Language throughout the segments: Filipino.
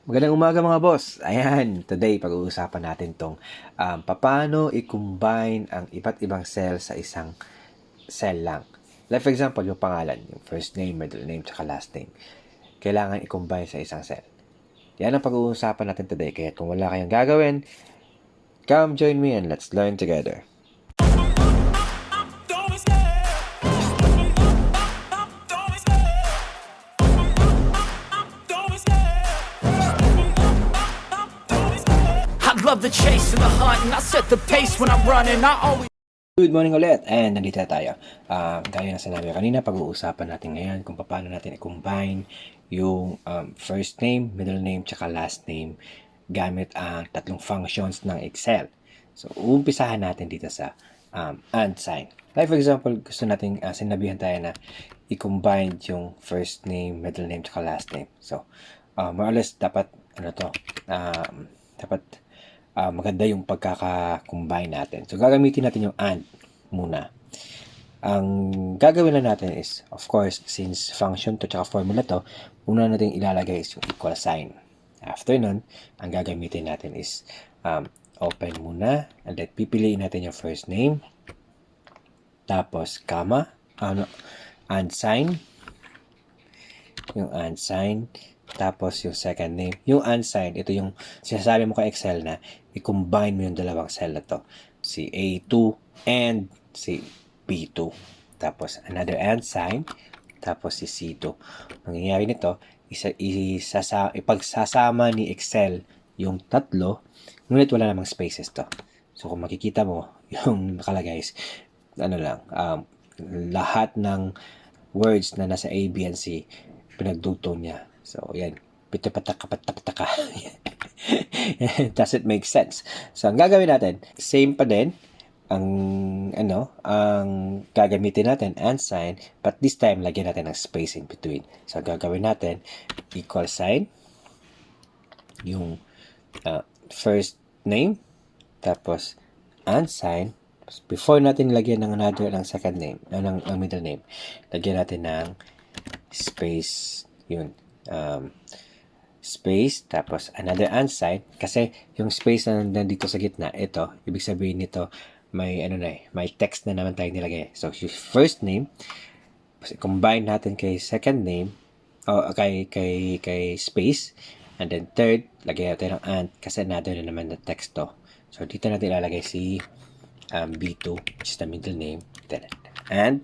Magandang umaga mga boss. Ayan, today pag-uusapan natin tong paano i-combine ang iba't ibang cell sa isang cell lang. Like for example, yung pangalan, yung first name, middle name, tsaka last name. Kailangan i-combine sa isang cell. Yan ang pag-uusapan natin today. Kaya kung wala kayong gagawin, come join me and let's learn together. Love the chase and the hunt, and I set the pace when I'm running. I always. Good morning ulit, and nandito na tayo. Gaya na sinabi kanina, pag-uusapan natin ngayon kung paano natin i-combine yung first name, middle name, tsaka last name gamit ang tatlong functions ng Excel. So, uumpisahan natin dito sa and sign. Like for example, gusto natin sinabihan tayo na i-combine yung first name, middle name, tsaka last name. So, more or less, dapat, maganda yung pagkaka-combine natin. So, gagamitin natin yung and muna. Ang gagawin na natin is, of course, since function to tsaka formula to, una natin ilalagay is yung equal sign. After nun, ang gagamitin natin is open muna, and then pipiliin natin yung first name, tapos comma, and sign, yung and sign, tapos yung second name. Yung unsigned, ito yung sinasabi mo kay Excel na i-combine mo yung dalawang cell na to. Si A2 and si B2. Tapos another unsigned, tapos si C2. Mangyayari nito, ipagsasama ni Excel yung tatlo, ngunit wala namang spaces to. So kung makikita mo, yung nakalagay is, lahat ng words na nasa A, B, and C, pinagdugtong niya. So, yan. Pitapataka. Does it make sense? So, ang gagawin natin, same pa din. Ang gagamitin natin, and sign, but this time, lagyan natin ng space in between. So, ang gagawin natin, equal sign, yung first name, tapos, and sign, before natin lagyan ng second name, ng middle name, lagyan natin ng space, yun, space, tapos another unsigned, kasi yung space na nandito sa gitna, ito, ibig sabihin nito, may may text na naman tayo nilagay. So, yung first name, combine natin kay second name, o kay space, and then third, lagyan natin ng and, kasi another na naman na text to. So, dito natin ilalagay si B2, which is the middle name, then, and,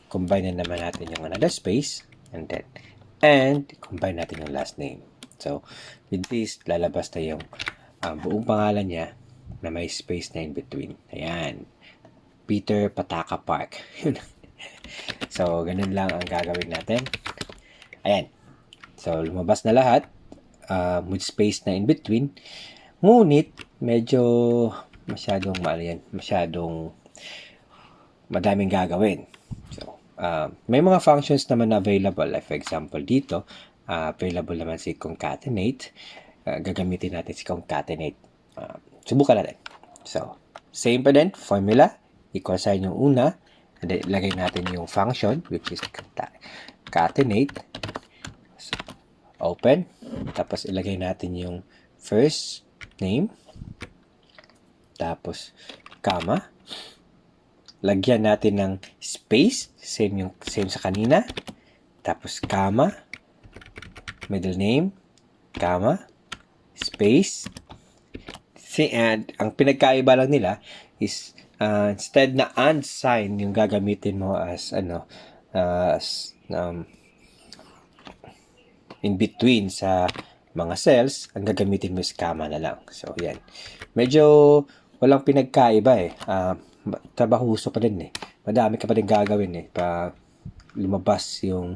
combine na naman natin yung another space, and then, and combine natin yung last name. So, with this, lalabas na yung buong pangalan niya na may space na in between. Ayan. Peter Pataka Park. So, ganun lang ang gagawin natin. Ayan. So, lumabas na lahat with space na in between. Ngunit, medyo masyadong madaming gagawin. So, may mga functions naman na available. Like for example, dito, available naman si concatenate. Gagamitin natin si concatenate. Subukan natin. So, same pa din. Formula. Equal sign yung una. And then, lagay natin yung function, which is concatenate. So, open. Tapos, ilagay natin yung first name. Tapos, comma. Lagyan natin ng space, same sa kanina. Tapos comma, middle name, comma, space. And ang pinagkaiba lang nila is instead na and sign yung gagamitin mo as in between sa mga cells, ang gagamitin mo is comma na lang. So yan. Medyo walang pinagkaiba eh. Trabahuso pa din eh. Madami ka pa din gagawin eh. Pa lumabas yung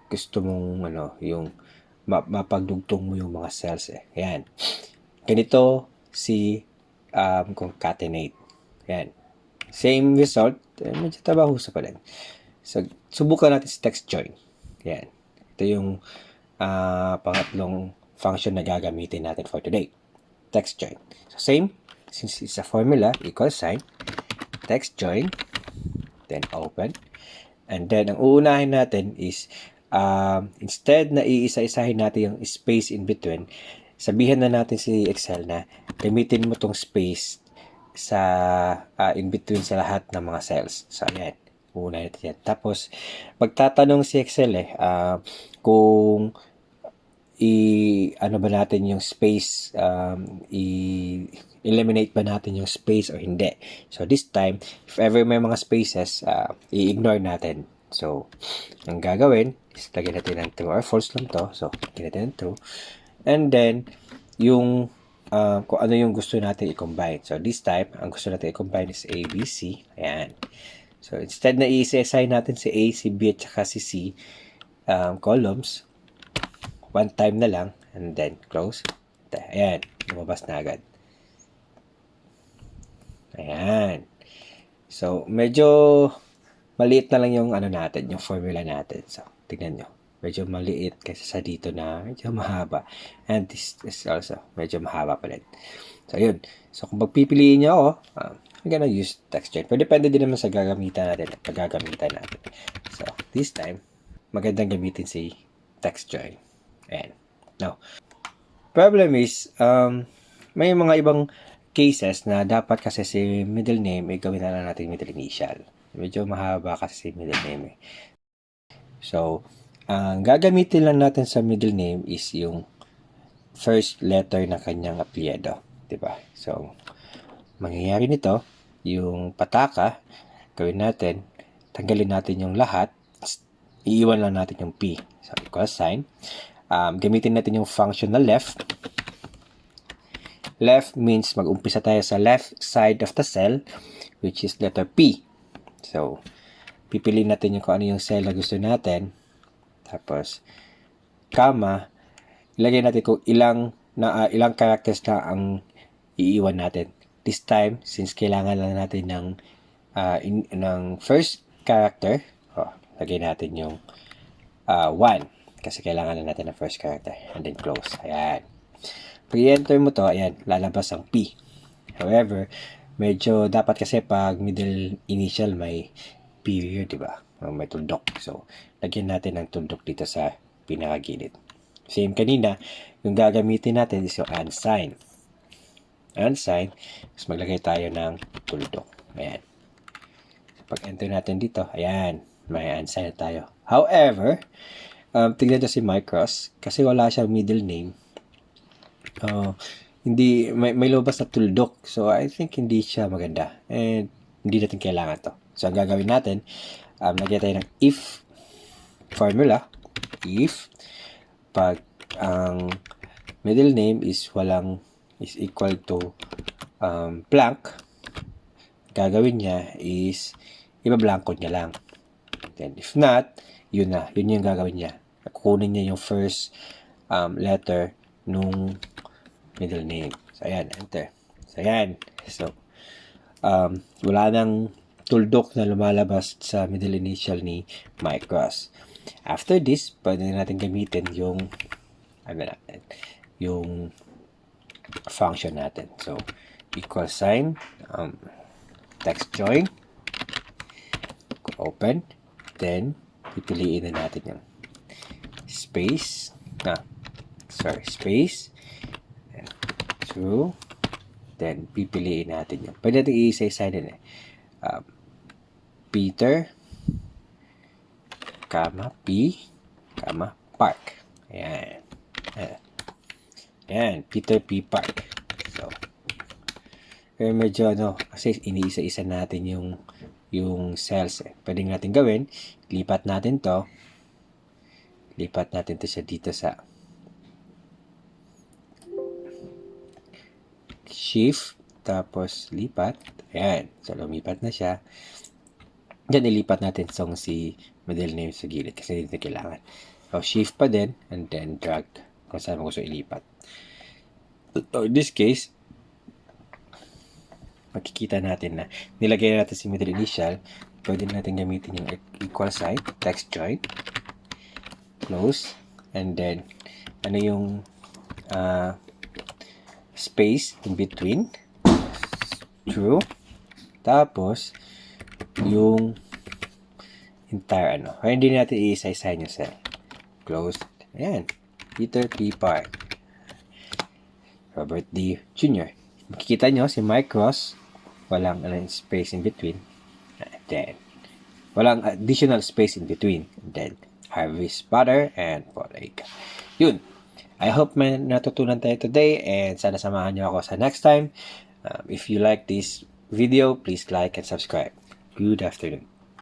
gusto mong yung mapagdugtong mo yung mga cells eh. Ayan. Ganito si concatenate. Ayan. Same result. Medyo trabahuso pa din. So, subukan natin si text join. Ayan. Ito yung pangatlong function na gagamitin natin for today. Text join. So, same. Since it's a formula, equal sign, text join, then open, and then ang uunahin natin is instead na iisa-isahin natin yung space in between, sabihan na natin si Excel na gamitin mo tong space sa in between sa lahat ng mga cells. So, ayan. Una natin yan. Tapos, pagtatanong si Excel kung ano ba natin yung space, eliminate ba natin yung space o hindi. So, this time, if ever may mga spaces, i-ignore natin. So, ang gagawin is lagyan natin ng true or false lang to. So, lagyan natin ng true. And then, yung kung ano yung gusto natin i-combine. So, this time, ang gusto natin i-combine is A, B, C. Ayan. So, instead na i-assign natin si A, si B, at saka si C columns, one time na lang, and then close. Ayan, lumabas na agad. Ayan. So, medyo maliit na lang yung ano natin, yung formula natin. So, tignan nyo. Medyo maliit kasi sa dito na medyo mahaba. And this is also medyo mahaba pa rin. So, yun. So, kung pagpipiliin nyo ako, I'm gonna use text join. Pero depende din naman sa gagamitan natin. Paggagamitan natin. So, this time, magandang gamitin si text join. Ayan. Now, problem is, may mga ibang cases na dapat kasi si middle name ay gawin na lang natin middle initial. Medyo mahaba kasi si middle name eh. So, ang gagamitin lang natin sa middle name is yung first letter ng kanyang apelyido. Diba? So, mangyayari nito, yung pataka, gawin natin, tanggalin natin yung lahat, iiwan lang natin yung P. So, equal sign. Gamitin natin yung function na left. Left means mag-umpisa tayo sa left side of the cell, which is letter P. So, pipiliin natin yung kung ano yung cell na gusto natin. Tapos, comma, ilagay natin kung ilang characters na ang iiwan natin. This time, since kailangan lang natin ng first character, lagay natin yung 1. Kasi kailangan na natin ng first character. And then close. Ayan. Pag i-enter mo to, ayan, lalabas ang P. However, medyo dapat kasi pag middle initial may period, di ba? May tuldok. So, lagyan natin ng tuldok dito sa pinakagilid. Same kanina, yung gagamitin natin is yung unsign. Unsign, mas maglagay tayo ng tuldok. Ayan. Pag enter natin dito, ayan, may unsign na tayo. However, tignan nyo si Micros, kasi wala siyang middle name. Hindi, may lobas na tuldok. So, I think hindi siya maganda. And, hindi natin kailangan to. So, ang gagawin natin, lagyan tayo ng if formula. If, pag ang middle name is equal to blank, gagawin niya is, ibablanko niya lang. Then, if not, yun yung gagawin niya. Kukunin niya yung first letter nung middle name. So, ayan, enter. So, ayan. So, wala nang tuldok na lumalabas sa middle initial ni Micros. After this, pwede natin gamitin yung yung function natin. So, equal sign, text join, open, then, pipiliin na natin yung space, space, true, then, pipiliin natin yung, pwede natin i-isa-isa din Peter, P, Park. Ayan. Ayan, Peter P. Park. So, medyo kasi iniisa-isa natin yung cells Pwede natin gawin, lipat natin to siya dito sa shift, tapos lipat. Ayan, so lumipat na siya. Diyan ilipat natin si middle name sa gilid kasi hindi kailangan. So, shift pa din and then drag kung saan mo gusto ilipat. So, in this case, makikita natin na nilagay natin si middle initial. Pwede natin gamitin yung equal sign, text join, close, and then ano yung space in between, true, tapos yung entire hindi natin i-isa-isa yung cell. Close. Ayan. Peter P. Park. Robert D. Jr. Makikita nyo si Mike Ross, walang space in between. And then, walang additional space in between. And then, Harvey Potter and Paul Eka. Yun. I hope may natutunan tayo today and sana samahan nyo ako sa next time. If you like this video, please like and subscribe. Good afternoon.